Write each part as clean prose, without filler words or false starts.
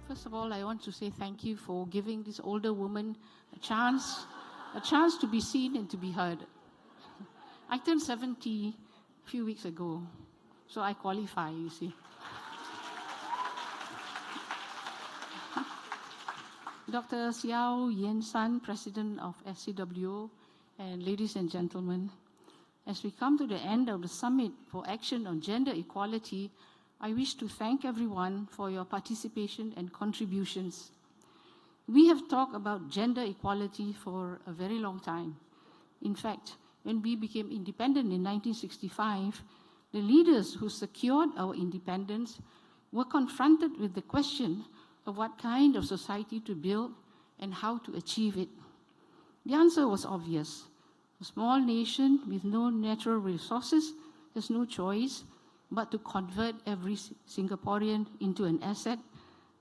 First of all, I want to say thank you for giving this older woman a chance to be seen and to be heard. I turned 70 a few weeks ago, so I qualify, you see. Dr. Xiao Yen San, President of SCWO, and ladies and gentlemen, as we come to the end of the Summit for Action on Gender Equality, I wish to thank everyone for your participation and contributions. We have talked about gender equality for a very long time. In fact, when we became independent in 1965, the leaders who secured our independence were confronted with the question of what kind of society to build and how to achieve it. The answer was obvious. A small nation with no natural resources has no choice but to convert every Singaporean into an asset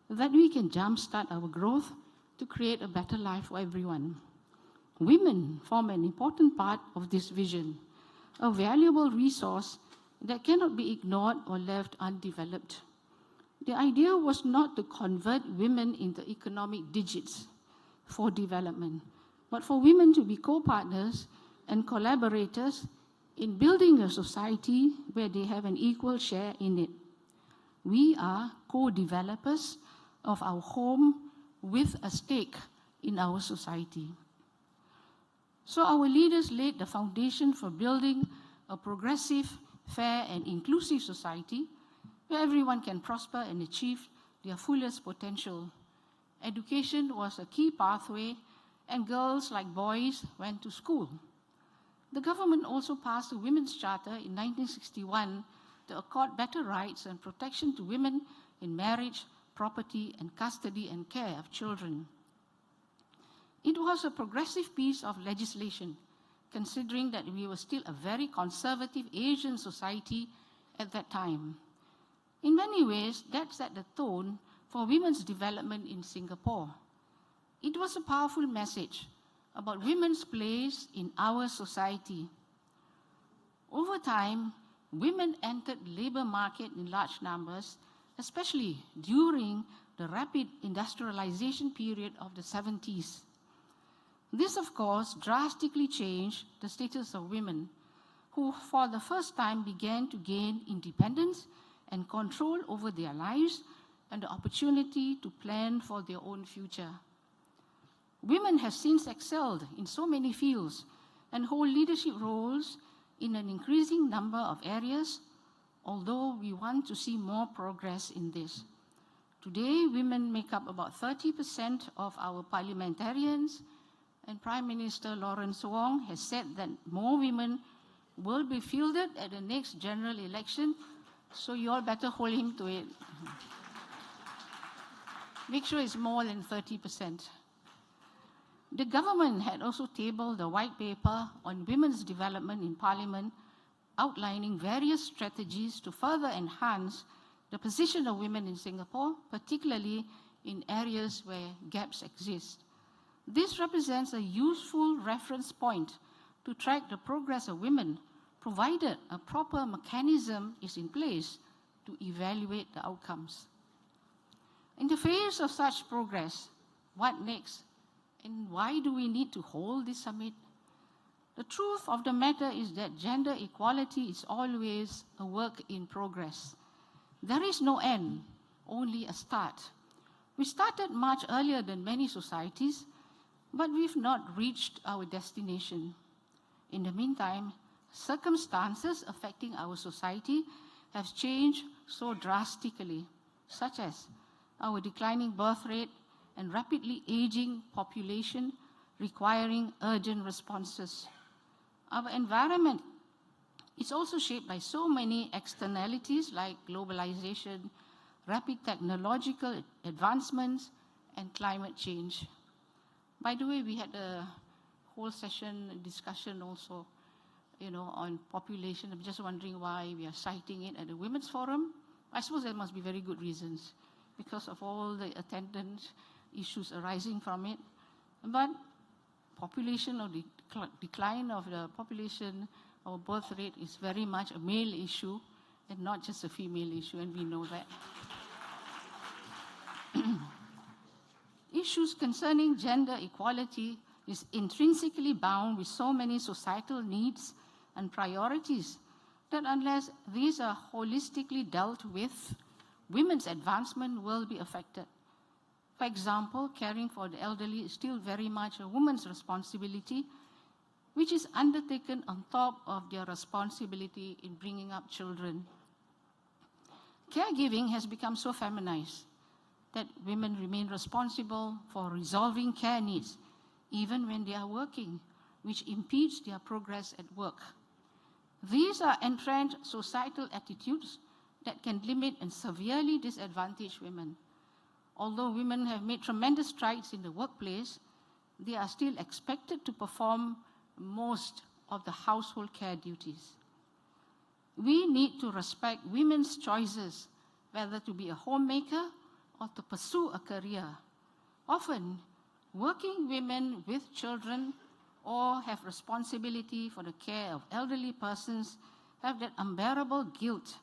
that we can jumpstart our growth to create a better life for everyone. Women form an important part of this vision, a valuable resource that cannot be ignored or left undeveloped. The idea was not to convert women into economic digits for development, but for women to be co-partners and collaborators in building a society where they have an equal share in it. We are co-developers of our home with a stake in our society. So our leaders laid the foundation for building a progressive, fair, and inclusive society where everyone can prosper and achieve their fullest potential. Education was a key pathway, and girls like boys went to school. The government also passed a Women's Charter in 1961 to accord better rights and protection to women in marriage, property, and custody and care of children. It was a progressive piece of legislation, considering that we were still a very conservative Asian society at that time. In many ways, that set the tone for women's development in Singapore. It was a powerful message about women's place in our society. Over time, women entered the labor market in large numbers, especially during the rapid industrialization period of the 70s. This, of course, drastically changed the status of women, who for the first time began to gain independence and control over their lives and the opportunity to plan for their own future. Women have since excelled in so many fields and hold leadership roles in an increasing number of areas, although we want to see more progress in this. Today, women make up about 30% of our parliamentarians, and Prime Minister Lawrence Wong has said that more women will be fielded at the next general election, so you all better hold him to it. Make sure it's more than 30%. The government had also tabled a white paper on women's development in Parliament, outlining various strategies to further enhance the position of women in Singapore, particularly in areas where gaps exist. This represents a useful reference point to track the progress of women, provided a proper mechanism is in place to evaluate the outcomes. In the face of such progress, what next? And why do we need to hold this summit? The truth of the matter is that gender equality is always a work in progress. There is no end, only a start. We started much earlier than many societies, but we've not reached our destination. In the meantime, circumstances affecting our society have changed so drastically, such as our declining birth rate and rapidly aging population requiring urgent responses. Our environment is also shaped by so many externalities like globalization, rapid technological advancements, and climate change. By the way, we had a whole session discussion also, on population. I'm just wondering why we are citing it at the Women's Forum. I suppose there must be very good reasons because of all the attendance issues arising from it. But population or the decline of the population or birth rate is very much a male issue and not just a female issue, and we know that. issues concerning gender equality is intrinsically bound with so many societal needs and priorities that unless these are holistically dealt with, women's advancement will be affected. For example, caring for the elderly is still very much a woman's responsibility, which is undertaken on top of their responsibility in bringing up children. Caregiving has become so feminized that women remain responsible for resolving care needs, even when they are working, which impedes their progress at work. These are entrenched societal attitudes that can limit and severely disadvantage women. Although women have made tremendous strides in the workplace, they are still expected to perform most of the household care duties. We need to respect women's choices, whether to be a homemaker or to pursue a career. Often, working women with children or have responsibility for the care of elderly persons have that unbearable guilt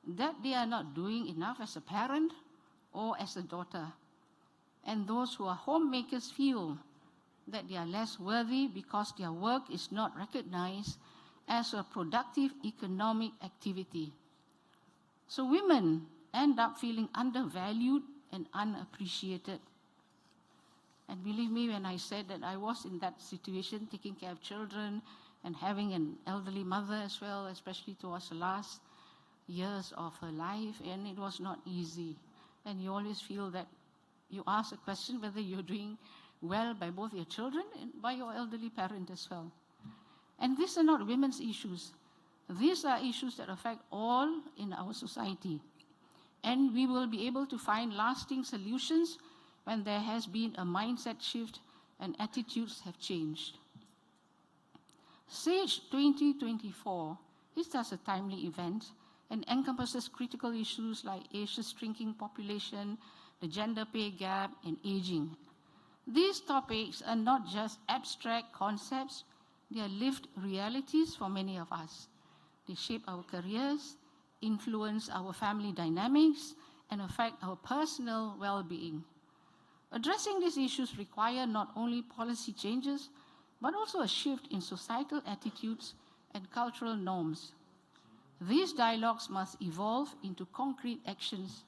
that they are not doing enough as a parent or as a daughter. And those who are homemakers feel that they are less worthy because their work is not recognized as a productive economic activity. So women end up feeling undervalued and unappreciated. And believe me when I said that I was in that situation, taking care of children and having an elderly mother as well, especially towards the last years of her life, and it was not easy. And you always feel that you ask a question whether you're doing well by both your children and by your elderly parent as well. And these are not women's issues. These are issues that affect all in our society. And we will be able to find lasting solutions when there has been a mindset shift and attitudes have changed. SAGE 2024 is thus a timely event and encompasses critical issues like Asia's shrinking population, the gender pay gap, and aging. These topics are not just abstract concepts, they are lived realities for many of us. They shape our careers, influence our family dynamics, and affect our personal well-being. Addressing these issues require not only policy changes, but also a shift in societal attitudes and cultural norms. These dialogues must evolve into concrete actions.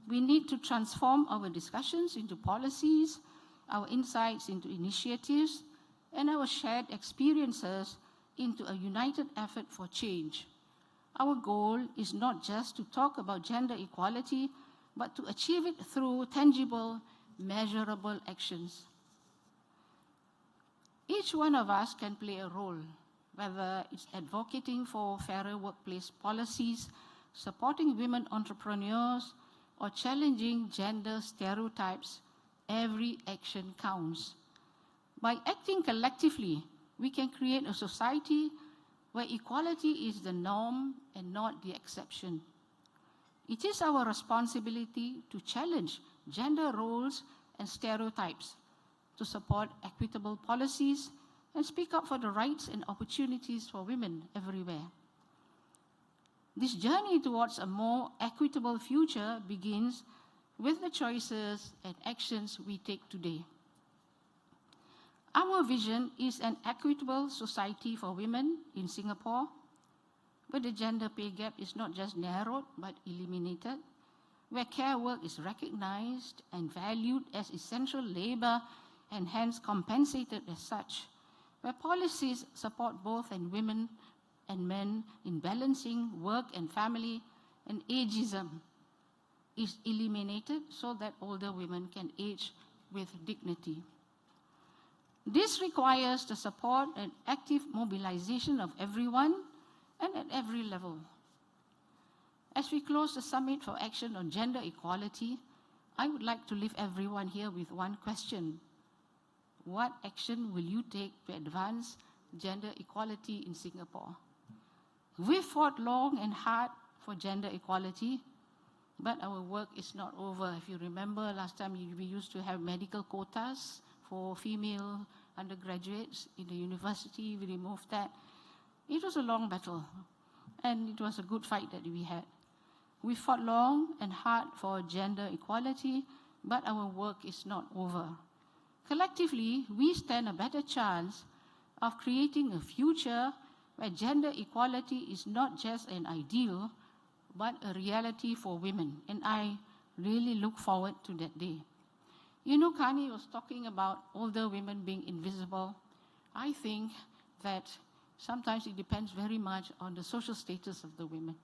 We need to transform our discussions into policies, our insights into initiatives, and our shared experiences into a united effort for change. Our goal is not just to talk about gender equality, but to achieve it through tangible, measurable actions. Each one of us can play a role, whether it's advocating for fairer workplace policies, supporting women entrepreneurs, or challenging gender stereotypes. Every action counts. By acting collectively, we can create a society where equality is the norm and not the exception. It is our responsibility to challenge gender roles and stereotypes, to support equitable policies, and speak up for the rights and opportunities for women everywhere. This journey towards a more equitable future begins with the choices and actions we take today. Our vision is an equitable society for women in Singapore, where the gender pay gap is not just narrowed but eliminated, where care work is recognized and valued as essential labor and hence compensated as such, where policies support both women and men in balancing work and family, and ageism is eliminated so that older women can age with dignity. This requires the support and active mobilization of everyone and at every level. As we close the Summit for Action on Gender Equality, I would like to leave everyone here with one question. What action will you take to advance gender equality in Singapore? We fought long and hard for gender equality, but our work is not over. If you remember, last time we used to have medical quotas for female undergraduates in the university. We removed that. It was a long battle, and it was a good fight that we had. We fought long and hard for gender equality, but our work is not over. Collectively, we stand a better chance of creating a future where gender equality is not just an ideal, but a reality for women. And I really look forward to that day. You know, Kani was talking about older women being invisible. I think that sometimes it depends very much on the social status of the women.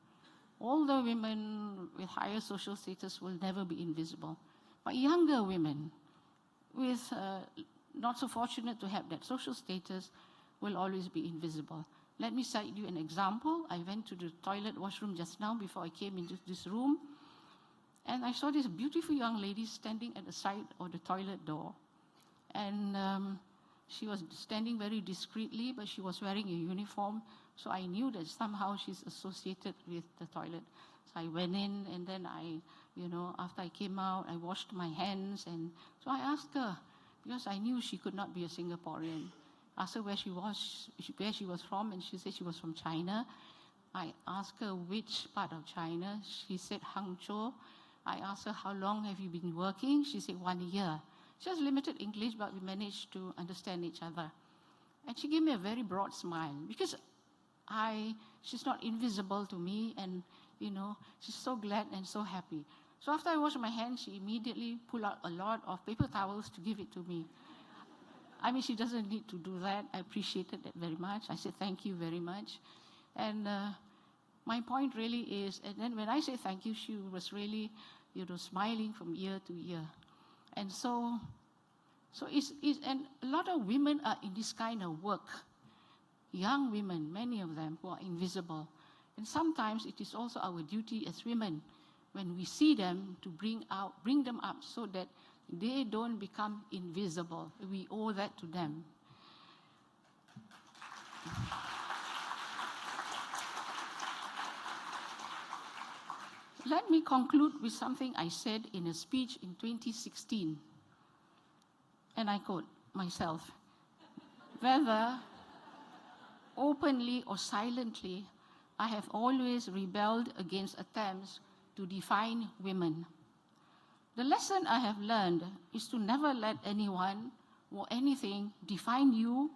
Older women with higher social status will never be invisible. But younger women with not so fortunate to have that social status will always be invisible. Let me cite you an example. I went to the toilet washroom just now before I came into this room, and I saw this beautiful young lady standing at the side of the toilet door. And she was standing very discreetly, but she was wearing a uniform, so I knew that somehow she's associated with the toilet. So I went in, and then after I came out, I washed my hands, and so I asked her, because I knew she could not be a Singaporean. I asked her where she was from, and she said she was from China. I asked her which part of China. She said Hangzhou. I asked her, how long have you been working? She said 1 year. She has limited English, but we managed to understand each other. And she gave me a very broad smile, because she's not invisible to me, and she's so glad and so happy. So after I washed my hands, she immediately pulled out a lot of paper towels to give it to me. I mean, she doesn't need to do that. I appreciated that very much. I said, thank you very much. And my point really is, and then when I say thank you, she was really, smiling from ear to ear. And so and a lot of women are in this kind of work. Young women, many of them, who are invisible. And sometimes it is also our duty as women, when we see them, to bring them up so that they don't become invisible. We owe that to them. Let me conclude with something I said in a speech in 2016. And I quote myself, whether openly or silently, I have always rebelled against attempts to define women. The lesson I have learned is to never let anyone or anything define you,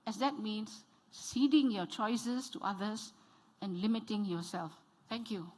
as that means ceding your choices to others and limiting yourself. Thank you.